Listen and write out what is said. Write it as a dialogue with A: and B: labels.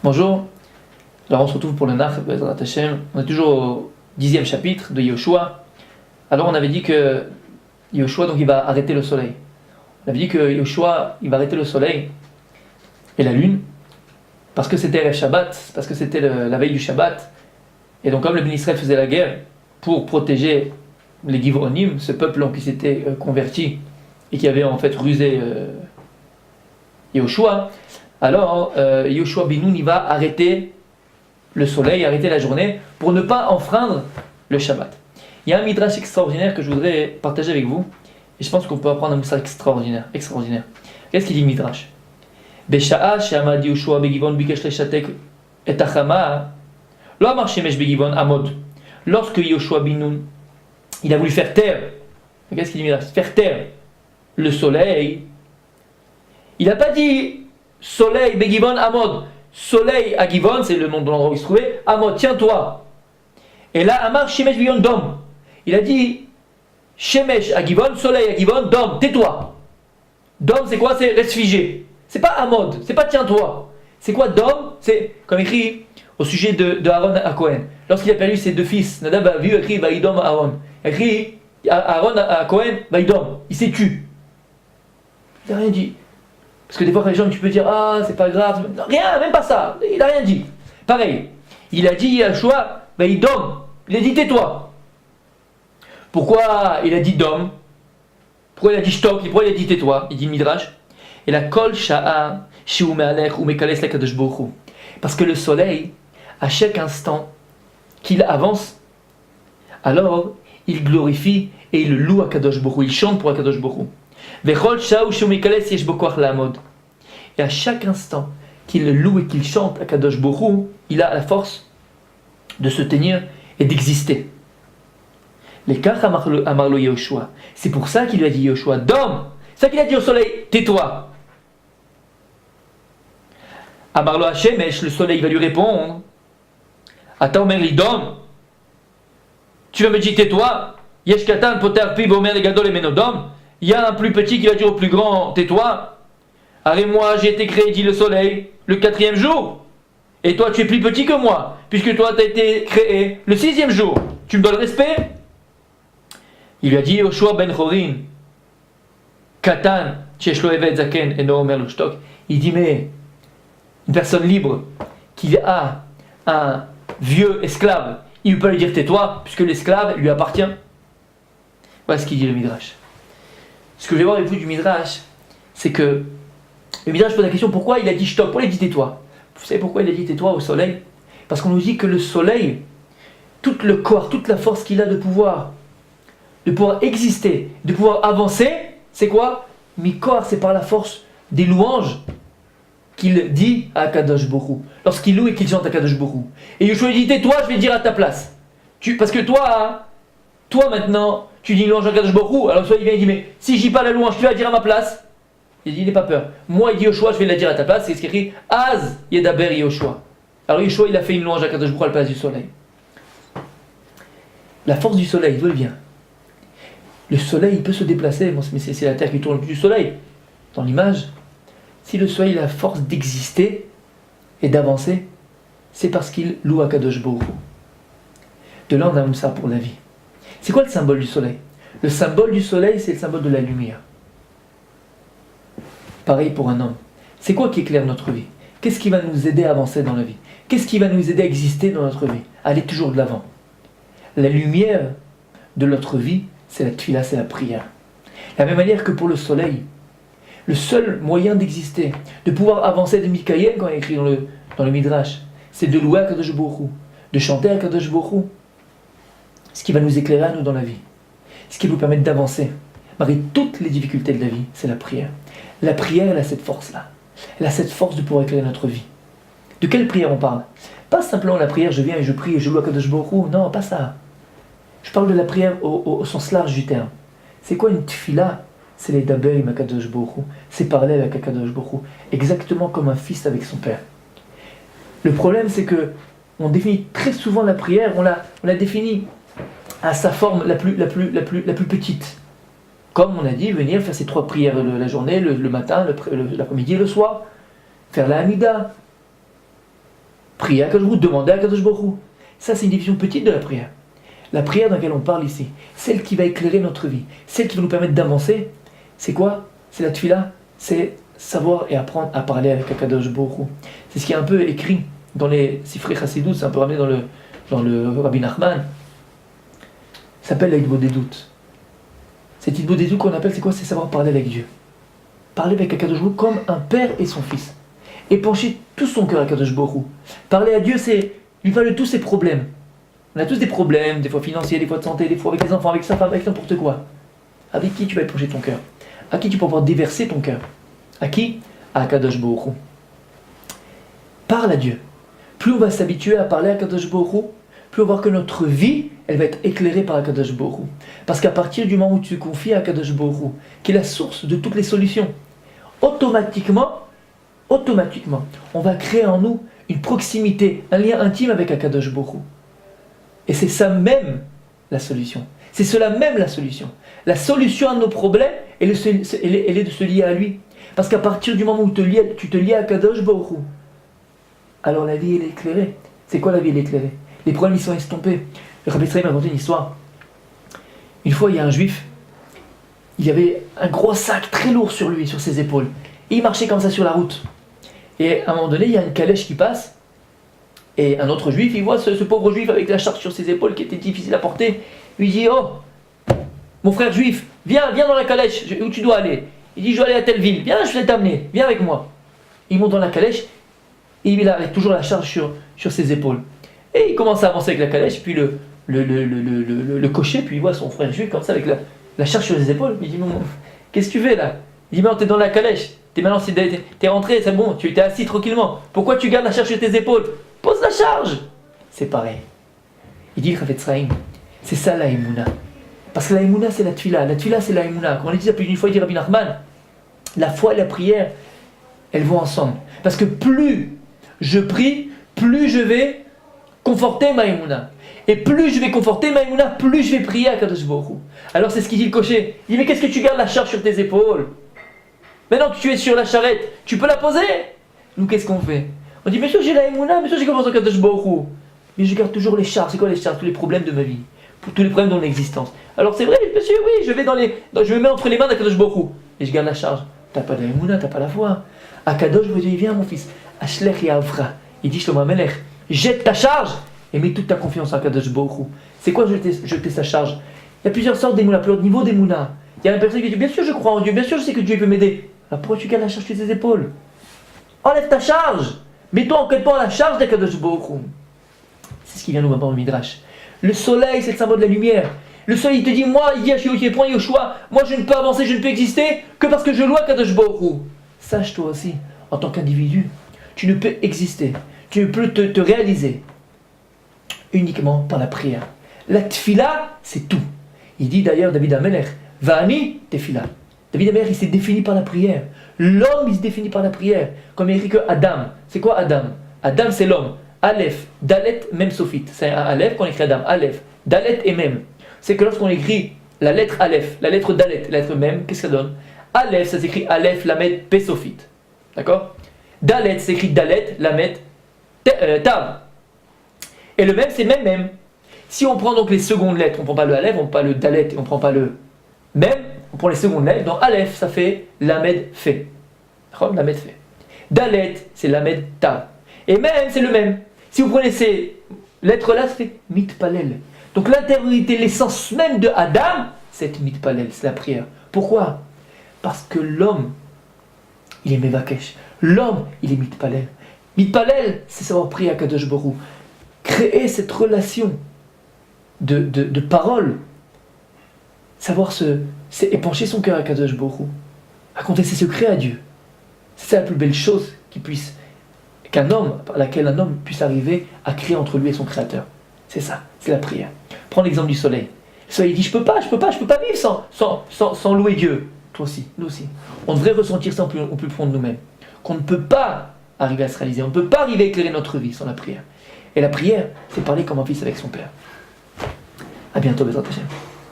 A: Bonjour, alors on se retrouve pour le Nach Bezrat Hashem. On est toujours au 10e chapitre de Yoshua. Alors on avait dit que Yoshua donc il va arrêter le soleil. On avait dit que Yoshua il va arrêter le soleil et la lune parce que c'était le Shabbat, parce que c'était la veille du Shabbat. Et donc comme le Ben Israël faisait la guerre pour protéger les Givronim, ce peuple qui s'était converti et qui avait en fait rusé Yoshua, alors Yoshua Ben Nun il va arrêter le soleil, arrêter la journée pour ne pas enfreindre le Shabbat. Il y a un midrash extraordinaire que je voudrais partager avec vous et je pense qu'on peut apprendre un midrash extraordinaire. Qu'est-ce qu'il dit midrash? Besha'a she'amad Yoshua begivon bikesh leshatek et achama lo amar shemesh begivon amod. Lorsque Yoshua Ben Nun il a voulu faire taire, qu'est-ce qu'il dit midrash? Faire taire le soleil. Il n'a pas dit soleil begivon amod. Soleil à Givon, c'est le nom de l'endroit où il se trouvait. Amod, tiens-toi. Et là, Amar Shemesh Givon Dom. Il a dit Shemesh à Givon, soleil à Givon, Dom, tais-toi. Dom, c'est quoi? C'est reste figé. C'est pas Amod, c'est pas tiens-toi. C'est quoi Dom? C'est comme écrit au sujet de Aaron à Cohen. Lorsqu'il a perdu ses deux fils, Nadab a vu écrit Vaïdom à Aaron. Écrit Aaron à Cohen, Vaïdom. Il s'est tué. Il n'a rien dit. Parce que des fois, quand les gens, tu peux dire, ah, c'est pas grave. Non, rien, même pas ça. Il n'a rien dit. Pareil. Il a dit à Yoshua, il dom. Il a dit, tais-toi. Pourquoi il a dit dom? Pourquoi il a dit stop? Pourquoi il a dit tais-toi? Il dit midrash. Et la kol sha'a shi'u me'alech ou me'kales la kadosh baruch hu. Parce que le soleil, à chaque instant qu'il avance, alors il glorifie et il loue à Kadosh Baruch Hu. Il chante pour Kadosh Baruch Hu. Et à chaque instant qu'il loue et qu'il chante à Kadosh Baruch Hu, il a la force de se tenir et d'exister. Les kach amarlo Yoshua. C'est pour ça qu'il lui a dit Yoshua, dom. C'est ça qu'il a dit au soleil, tais-toi. Amarlo Hashemesh, le soleil va lui répondre, Ata omer li dom. Tu vas me dire tais-toi. Yesh katan poter pi bomer le gadol emeno dom. Il y a un plus petit qui va dire au plus grand, tais-toi. Allez, moi j'ai été créé, dit le soleil, le 4e jour. Et toi tu es plus petit que moi, puisque toi tu as été créé le 6e jour. Tu me dois le respect? Il lui a dit Yoshua ben Chorin, Katan, Cheshlo Evet Zaken, et no Omer Lushtok. Il dit, mais une personne libre qui a un vieux esclave, il peut lui dire tais-toi, puisque l'esclave lui appartient. Voilà ce qu'il dit le Midrash. Ce que je vais voir avec vous du Midrash, c'est que le Midrash pose la question pourquoi il a dit stop, pourquoi il a dit tais-toi? Vous savez pourquoi il a dit tais-toi au soleil? Parce qu'on nous dit que le soleil, tout le corps, toute la force qu'il a de pouvoir exister, de pouvoir avancer, c'est quoi? Mikor, c'est par la force des louanges qu'il dit à Kadosh Baruch Hu, lorsqu'il loue et qu'il chante à Kadosh Baruch Hu. Et Yoshua dit tais-toi, je vais le dire à ta place. Parce que toi maintenant, tu dis une louange à Kadosh Baruch Hu, alors soit il vient et dit mais si je dis pas la louange, tu vas la dire à ma place. Il dit, il n'est pas peur. Moi, il dit Yoshua, je vais la dire à ta place. C'est ce qui écrit Az Yedaber Yoshua. Alors Yoshua, il a fait une louange à Kadosh Baruch Hu à la place du soleil. La force du soleil, d'où elle vient? Le soleil, il peut se déplacer, mais c'est la terre qui tourne du soleil. Dans l'image, si le soleil a la force d'exister et d'avancer, c'est parce qu'il loue à Kadosh Baruch Hu. De là, on a ça pour la vie. C'est quoi le symbole du soleil? Le symbole du soleil, c'est le symbole de la lumière. Pareil pour un homme. C'est quoi qui éclaire notre vie? Qu'est-ce qui va nous aider à avancer dans la vie? Qu'est-ce qui va nous aider à exister dans notre vie? À aller toujours de l'avant. La lumière de notre vie, c'est la tfila, c'est la prière. De la même manière que pour le soleil, le seul moyen d'exister, de pouvoir avancer de Mikaïen, quand il est écrit dans le Midrash, c'est de louer à Kadosh Baruch Hu, de chanter à Kadosh Baruch Hu. Ce qui va nous éclairer à nous dans la vie, ce qui nous permet d'avancer, malgré toutes les difficultés de la vie, c'est la prière. La prière, elle a cette force-là. Elle a cette force de pouvoir éclairer notre vie. De quelle prière on parle? Pas simplement la prière, je viens et je prie et je loue à Kadosh Baruch Hu. Non, pas ça. Je parle de la prière au sens large du terme. C'est quoi une tfila? C'est les daber avec Kadosh Baruch Hu. C'est parler avec Kadosh Baruch Hu. Exactement comme un fils avec son père. Le problème, c'est que on définit très souvent la prière, on la définit à sa forme la plus petite. Comme on a dit, venir faire ces 3 prières la journée, le matin, l'après-midi et le soir. Faire la Hamida. prier à Kadosh Baruch Hu, demander à Kadosh Baruch Hu. Ça, c'est une division petite de la prière. La prière dans laquelle on parle ici, celle qui va éclairer notre vie, celle qui va nous permettre d'avancer, c'est quoi? C'est la tefila, c'est savoir et apprendre à parler avec Kadosh Baruch Hu. C'est ce qui est un peu écrit dans les Sifrei Chassidut, c'est un peu ramené dans le Rabbi Nachman. Ça s'appelle la Hitbodedut des doutes. Cette Hitbodedut des doutes qu'on appelle, c'est quoi? C'est savoir parler avec Dieu. Parler avec Kadosh Baruch Hu comme un père et son fils. Épancher tout son cœur à Kadosh Baruch Hu. Parler à Dieu, c'est lui parler de tous ses problèmes. On a tous des problèmes, des fois financiers, des fois de santé, des fois avec les enfants, avec sa femme, avec n'importe quoi. Avec qui tu vas épancher ton cœur? À qui tu peux pouvoir déverser ton cœur? À qui? À Kadosh Baruch Hu. Parle à Dieu. Plus on va s'habituer à parler à Kadosh Baruch Hu, plus on va voir que notre vie, elle va être éclairée par Kadosh Baruch Hu. Parce qu'à partir du moment où tu te confies à Kadosh Baruch Hu, qui est la source de toutes les solutions, automatiquement, on va créer en nous une proximité, un lien intime avec Kadosh Baruch Hu. Et c'est ça même la solution. C'est cela même la solution. La solution à nos problèmes, elle est de se lier à lui. Parce qu'à partir du moment où tu te lies à Kadosh Baruch Hu, alors la vie elle est éclairée. C'est quoi la vie elle est éclairée? Les problèmes ils sont estompés. Le Rabbi Israël m'a raconté une histoire. Une fois il y a un juif, il avait un gros sac très lourd sur lui, sur ses épaules. Et il marchait comme ça sur la route. Et à un moment donné, il y a une calèche qui passe. Et un autre juif, il voit ce pauvre juif avec la charge sur ses épaules qui était difficile à porter. Il lui dit: oh, mon frère juif, viens dans la calèche, où tu dois aller? Il dit: je dois aller à telle ville, viens, je vais t'amener, viens avec moi. Il monte dans la calèche, et il a toujours la charge sur ses épaules. Et il commence à avancer avec la calèche, puis le cocher, puis il voit son frère juif comme ça avec la charge sur les épaules. Il dit: mais qu'est-ce que tu fais là? Il dit: mais t'es dans la calèche, t'es rentré, c'est bon, tu étais assis tranquillement. Pourquoi tu gardes la charge sur tes épaules? Pose la charge. C'est pareil. Il dit le Chafetz Chaim, c'est ça la Emouna. Parce que la Emouna c'est la Tfila. La Tfila c'est la Emouna. Comme on l'a dit plus d'une fois, il dit Rabbi Nachman, la foi et la prière, elles vont ensemble. Parce que plus je prie, plus je vais conforter ma Emouna. Et plus je vais conforter ma Emouna, plus je vais prier à Kadosh Baruch Hu. Alors c'est ce qu'il dit le cocher. Il dit: mais qu'est-ce que tu gardes la charge sur tes épaules? Maintenant que tu es sur la charrette, tu peux la poser? Nous, qu'est-ce qu'on fait? On dit: bien sûr j'ai la Emouna, bien sûr j'ai confiance en Kadosh Baruch Hu. Mais je garde toujours les charges. C'est quoi les charges? Tous les problèmes de ma vie. Tous les problèmes de mon existence. Alors c'est vrai, monsieur, oui, je me mets entre les mains d'Akadosh Baruch Hu. Et je garde la charge. T'as pas de la Emouna, t'as pas la foi. Akadosh vous dit: viens mon fils. Ashlech Yavra. Il dit: Shlomo Amelech, jette ta charge et mets toute ta confiance en Akadosh Baruch Hu. C'est quoi jeter sa charge? Il y a plusieurs sortes d'Emouna, plusieurs niveaux d'Emouna. Il y a une personne qui dit: bien sûr je crois en Dieu, bien sûr je sais que Dieu peut m'aider. Alors pourquoi tu gardes la charge sur tes épaules? Enlève ta charge. Mets-toi en quelque part la charge d'Akadosh Baruch Hu. C'est ce qui vient nous voir dans le Midrash. Le soleil, c'est le symbole de la lumière. Le soleil, il te dit: moi, Yoshua, moi je ne peux avancer, je ne peux exister que parce que je loue Kadosh Baruch Hu. Sache toi aussi, en tant qu'individu, tu ne peux exister, tu ne peux te réaliser uniquement par la prière. La tfila, c'est tout. Il dit d'ailleurs, David Amelech, Va'ani tefila. David Amelech, il s'est défini par la prière. L'homme, il se définit par la prière. Comme il écrit que Adam. C'est quoi Adam? Adam, c'est l'homme. Aleph, Dalet, Mem Sophite. C'est un Aleph qu'on écrit Adam. Aleph, Dalet et Mem. C'est que lorsqu'on écrit la lettre Aleph, la lettre Dalet, la lettre Mem, qu'est-ce que ça donne? Aleph, ça s'écrit Aleph, Lamed, Pe Sophite. D'accord? Dalet, c'est écrit Dalet, Lamed, Tav. Et le Mem, c'est Mem. Si on prend donc les secondes lettres, on ne prend pas le Aleph, on ne prend pas le Dalet, et on ne prend pas le Mem, on prend les secondes lettres. Dans Aleph, ça fait Lamed, Fe. Lamed, Fe. Dalet, c'est Lamed, Tav. Et Mem, c'est le même. Si vous prenez ces lettres-là, ça fait mitpalel. Donc l'intériorité, l'essence même de Adam, c'est mitpalel, c'est la prière. Pourquoi? Parce que l'homme, il est mevakesh. L'homme, il est mitpalel. Mitpalel, c'est savoir prier à Kadosh Baruch Hu. Créer cette relation de parole. Savoir épancher son cœur à Kadosh Baruch Hu. Raconter ses secrets à Dieu. C'est la plus belle chose par laquelle un homme puisse arriver à créer entre lui et son créateur. C'est ça, c'est la prière. Prends l'exemple du soleil. Le soleil dit: je peux pas vivre sans louer Dieu. Toi aussi, nous aussi. On devrait ressentir ça au plus profond de nous-mêmes. Qu'on ne peut pas arriver à se réaliser, on ne peut pas arriver à éclairer notre vie sans la prière. Et la prière, c'est parler comme un fils avec son père. À bientôt, Bezrat Hashem.